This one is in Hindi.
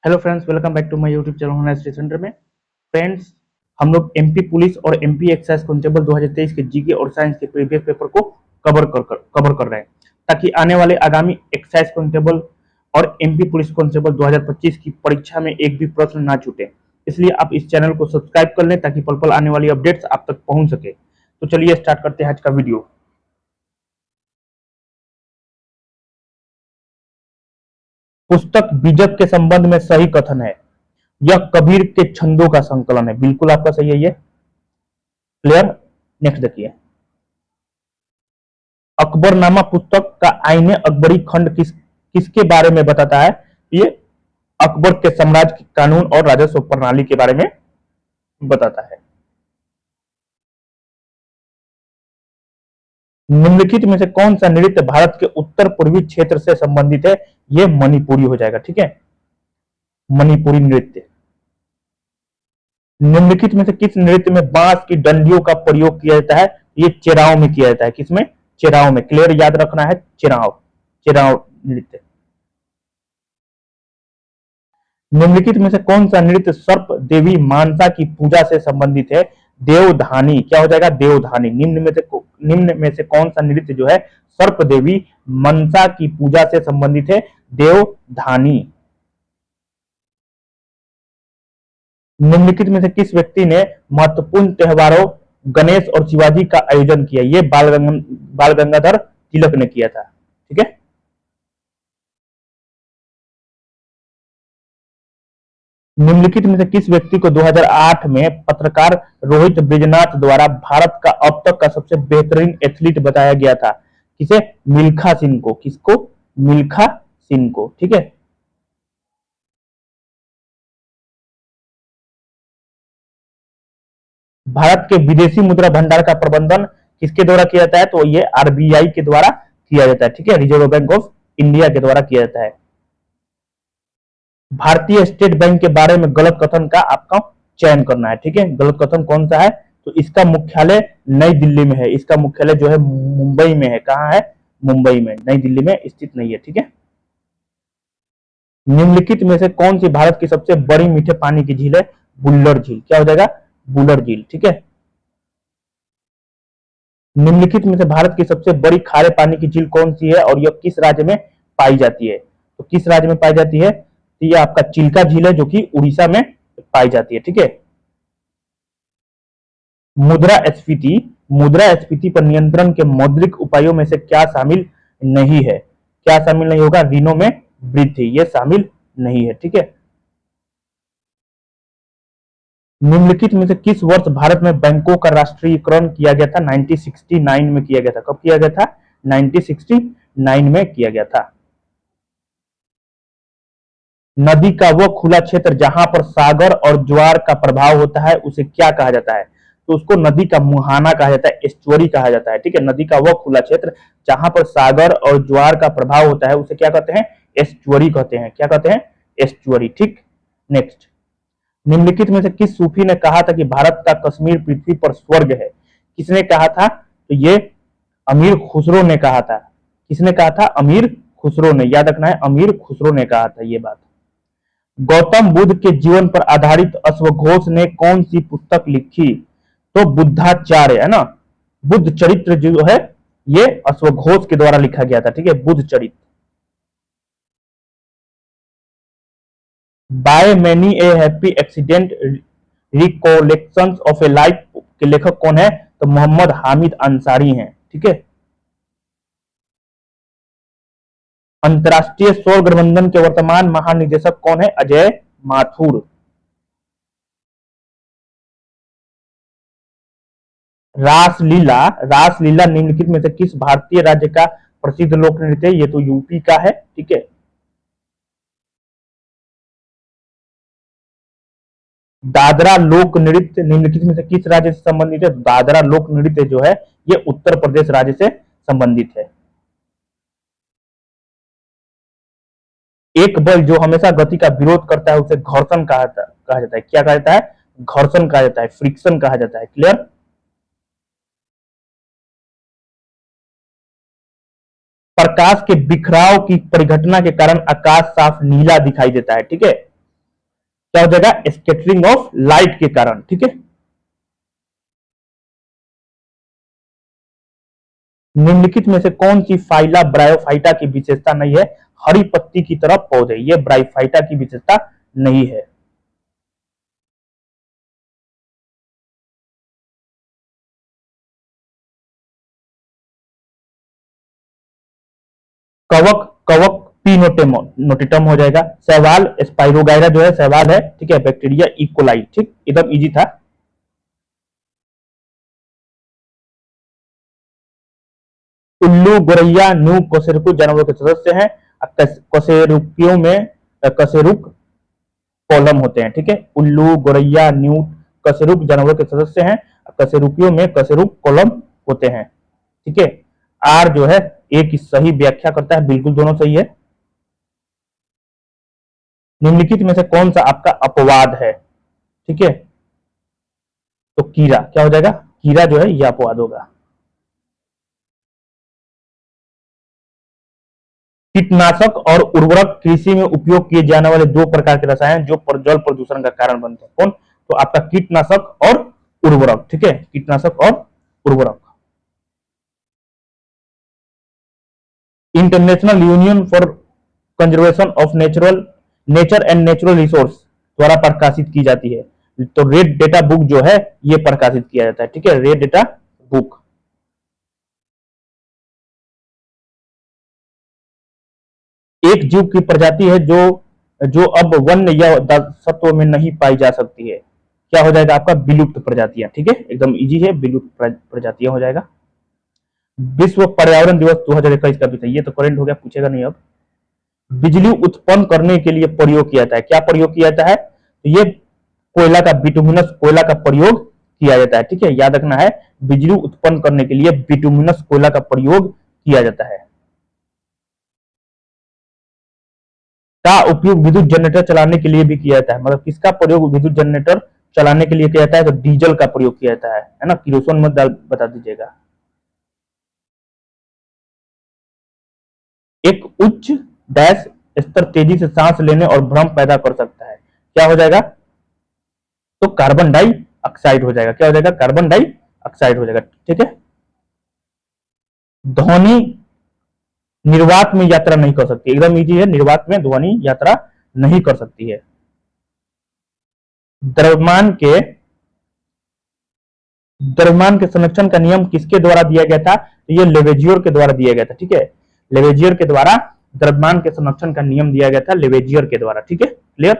Hello friends, welcome back to my YouTube channel होना स्टडी सेंटर में। फ्रेंड्स, हम लोग एमपी पुलिस और एमपी एक्साइज कांस्टेबल 2023 के जीके और साइंस के प्रीवियस पेपर को कवर कर रहे हैं, ताकि आने वाले आगामी एक्साइज कांस्टेबल और एमपी पुलिस कांस्टेबल 2025 की परीक्षा में एक भी प्रश्न ना छूटे। इसलिए आप इस चैनल को सब्सक्राइब कर लें ताकि पल पल आने वाली अपडेट्स आप तक पहुंच सके। तो चलिए स्टार्ट करते हैं आज का वीडियो। पुस्तक बीजक के संबंध में सही कथन है। यह कबीर के छंदों का संकलन है। बिल्कुल आपका सही है ये। क्लियर। नेक्स्ट देखिए, अकबरनामा पुस्तक का आईने अकबरी खंड किसके बारे में बताता है? ये अकबर के साम्राज्य के कानून और राजस्व प्रणाली के बारे में बताता है। निम्नलिखित में से कौन सा नृत्य भारत के उत्तर पूर्वी क्षेत्र से संबंधित है? ये मणिपुरी हो जाएगा। ठीक है, मणिपुरी नृत्य। निम्नलिखित में से किस नृत्य में बांस की डंडियों का प्रयोग किया जाता है? ये चेराव में किया जाता है। किसमें? चेराव में। क्लियर, याद रखना है। चेराव, चेराव नृत्य। निम्नलिखित में से कौन सा नृत्य सर्प देवी मानसा की पूजा से संबंधित है? देवधानी। क्या हो जाएगा? देवधानी। निम्न में से कौन सा नृत्य जो है सर्प देवी मनसा की पूजा से संबंधित है? देवधानी। निम्नलिखित में से किस व्यक्ति ने महत्वपूर्ण त्योहारों गणेश और शिवाजी का आयोजन किया? ये बाल गंगाधर तिलक ने किया था। ठीक है। निम्नलिखित में से किस व्यक्ति को 2008 में पत्रकार रोहित ब्रिजनाथ द्वारा भारत का अब तक का सबसे बेहतरीन एथलीट बताया गया था? किसे? मिल्खा सिंह को। किसको? मिल्खा सिंह को। ठीक है। भारत के विदेशी मुद्रा भंडार का प्रबंधन किसके द्वारा किया जाता है? तो ये आरबीआई के द्वारा किया जाता है। ठीक है, रिजर्व बैंक ऑफ इंडिया के द्वारा किया जाता है। भारतीय स्टेट बैंक के बारे में गलत कथन का आपका चयन करना है। ठीक है, गलत कथन कौन सा है? तो इसका मुख्यालय नई दिल्ली में है। इसका मुख्यालय जो है मुंबई में है। कहां है? मुंबई में, नई दिल्ली में स्थित नहीं है। ठीक है। निम्नलिखित में से कौन सी भारत की सबसे बड़ी मीठे पानी की झील है? बुल्लर झील। क्या हो जाएगा? बुल्लर झील। ठीक है। निम्नलिखित में से भारत की सबसे बड़ी खारे पानी की झील कौन सी है और यह किस राज्य में पाई जाती है? तो किस राज्य में पाई जाती है? तो यह आपका चिल्का झील है, जो कि उड़ीसा में पाई जाती है। ठीक है। मुद्रास्फीति। मुद्रास्फीति पर नियंत्रण के मौद्रिक उपायों में से क्या शामिल नहीं है? क्या शामिल नहीं होगा? ऋणों में वृद्धि, यह शामिल नहीं है। ठीक है। निम्नलिखित में से किस वर्ष भारत में बैंकों का राष्ट्रीयकरण किया गया था? 1969 में किया गया था। कब किया गया था? 1969 में किया गया था। नदी का वह खुला क्षेत्र जहां पर सागर और ज्वार का प्रभाव होता है उसे क्या कहा जाता है? तो उसको नदी का मुहाना कहा जाता है, एस्चुअरी कहा जाता है। ठीक है, नदी का वह खुला क्षेत्र जहां पर सागर और ज्वार का प्रभाव होता है उसे क्या कहते हैं? एस्चुअरी कहते हैं। क्या कहते हैं? एस्चुअरी। ठीक। नेक्स्ट, निम्नलिखित में से किस सूफी ने कहा था कि भारत का कश्मीर पृथ्वी पर स्वर्ग है? किसने कहा था? तो ये अमीर खुसरो ने कहा था। किसने कहा था? अमीर खुसरो ने। याद रखना है, अमीर खुसरो ने कहा था ये बात। गौतम बुद्ध के जीवन पर आधारित अश्वघोष ने कौन सी पुस्तक लिखी? तो बुद्धाचार्य, है ना। बुद्ध चरित्र जो है ये अश्वघोष के द्वारा लिखा गया था। ठीक है, Buddha Charitra. By many a happy accident recollections of a life के लेखक कौन है? तो मोहम्मद हामिद अंसारी हैं। ठीक है। अंतर्राष्ट्रीय सौर गठबंधन के वर्तमान महानिदेशक कौन है? अजय माथुर। रासलीला। रासलीला निम्नलिखित में से किस भारतीय राज्य का प्रसिद्ध लोक नृत्य है? ये तो यूपी का है। ठीक है। दादरा लोक नृत्य निम्नलिखित में से किस राज्य से संबंधित है? दादरा लोक नृत्य जो है ये उत्तर प्रदेश राज्य से संबंधित है। एक बल जो हमेशा गति का विरोध करता है उसे घर्षण कहा जाता है। क्या कहा जाता है? घर्षण कहा जाता है, फ्रिक्शन कहा जाता है। क्लियर। प्रकाश के बिखराव की परिघटना के कारण आकाश साफ नीला दिखाई देता है। ठीक है। क्या हो जाएगा, स्कैटरिंग ऑफ लाइट के कारण, ठीक है। निम्नलिखित में से कौन सी फाइला ब्रायोफाइटा की विशेषता नहीं है, हरी पत्ती की तरह पौधे, ये ब्रायोफाइटा की विशेषता नहीं है। कवक, कवक नोटिटम हो जाएगा। शैवाल स्पाइरोगायरा जो है शैवाल है, ठीक है। बैक्टीरिया इकोलाई, ठीक, एकदम इजी था। उल्लू, गोरैया, न्यू कशेरुकी जानवरों के सदस्य हैं। कशेरुकियों में कशेरुक कॉलम होते हैं, ठीक है। उल्लू, गोरैया, न्यू कशेरुक जानवरों के सदस्य हैं। कशेरुकियों में कशेरुक कॉलम होते हैं, ठीक है। आर जो है ए की सही व्याख्या करता है, बिल्कुल दोनों सही है। निम्नलिखित में से कौन सा आपका अपवाद है, ठीक है। तो कीड़ा क्या हो जाएगा, कीड़ा जो है यह अपवाद होगा। कीटनाशक और उर्वरक कृषि में उपयोग किए जाने वाले दो प्रकार के रसायन जो जल प्रदूषण का कारण बनते हैं, कौन, तो आपका कीटनाशक और उर्वरक, ठीक है। कीटनाशक और उर्वरक। International union for conservation of nature and natural resource द्वारा प्रकाशित की जाती है। तो रेड डेटा बुक जो है ये प्रकाशित किया जाता है, ठीक है, रेड डेटा बुक। एक जीव की प्रजाति है जो जो अब वन्य या सत्व में नहीं पाई जा सकती है, क्या हो जाएगा आपका, विलुप्त प्रजातियां, ठीक है, एकदम इजी है, विलुप्त प्रजातियां हो जाएगा। विश्व पर्यावरण दिवस 2021 का भी था, ये तो करेंट हो गया, पूछेगा नहीं अब। बिजली उत्पन्न करने के लिए प्रयोग किया जाता है, क्या प्रयोग किया जाता है, तो ये कोयला का, बिटुमिनस कोयला का प्रयोग किया जाता है, ठीक है, याद रखना है। बिजली उत्पन्न करने के लिए बिटुमिनस कोयला का प्रयोग किया जाता है। का उपयोग विद्युत जनरेटर चलाने के लिए भी किया जाता है, मतलब किसका प्रयोग विद्युत जनरेटर चलाने के लिए किया जाता है, तो डीजल का प्रयोग किया जाता है ना, किरोसिन मत बता दीजिएगा। एक उच्च डैश स्तर तेजी से सांस लेने और भ्रम पैदा कर सकता है, क्या हो जाएगा, तो कार्बन डाई ऑक्साइड हो जाएगा, क्या हो जाएगा, कार्बन डाई ऑक्साइड हो जाएगा, ठीक है। ध्वनि निर्वात में यात्रा नहीं कर सकती, एकदम इजी है, निर्वात में ध्वनि यात्रा नहीं कर सकती है। द्रव्यमान के संरक्षण का नियम किसके द्वारा दिया गया था, तो ये लेवेजियर के द्वारा दिया गया था, ठीक है। लेवेजियर के द्वारा द्रव्यमान के संरक्षण का नियम दिया गया था, लेवेजियर के द्वारा, ठीक है, क्लियर।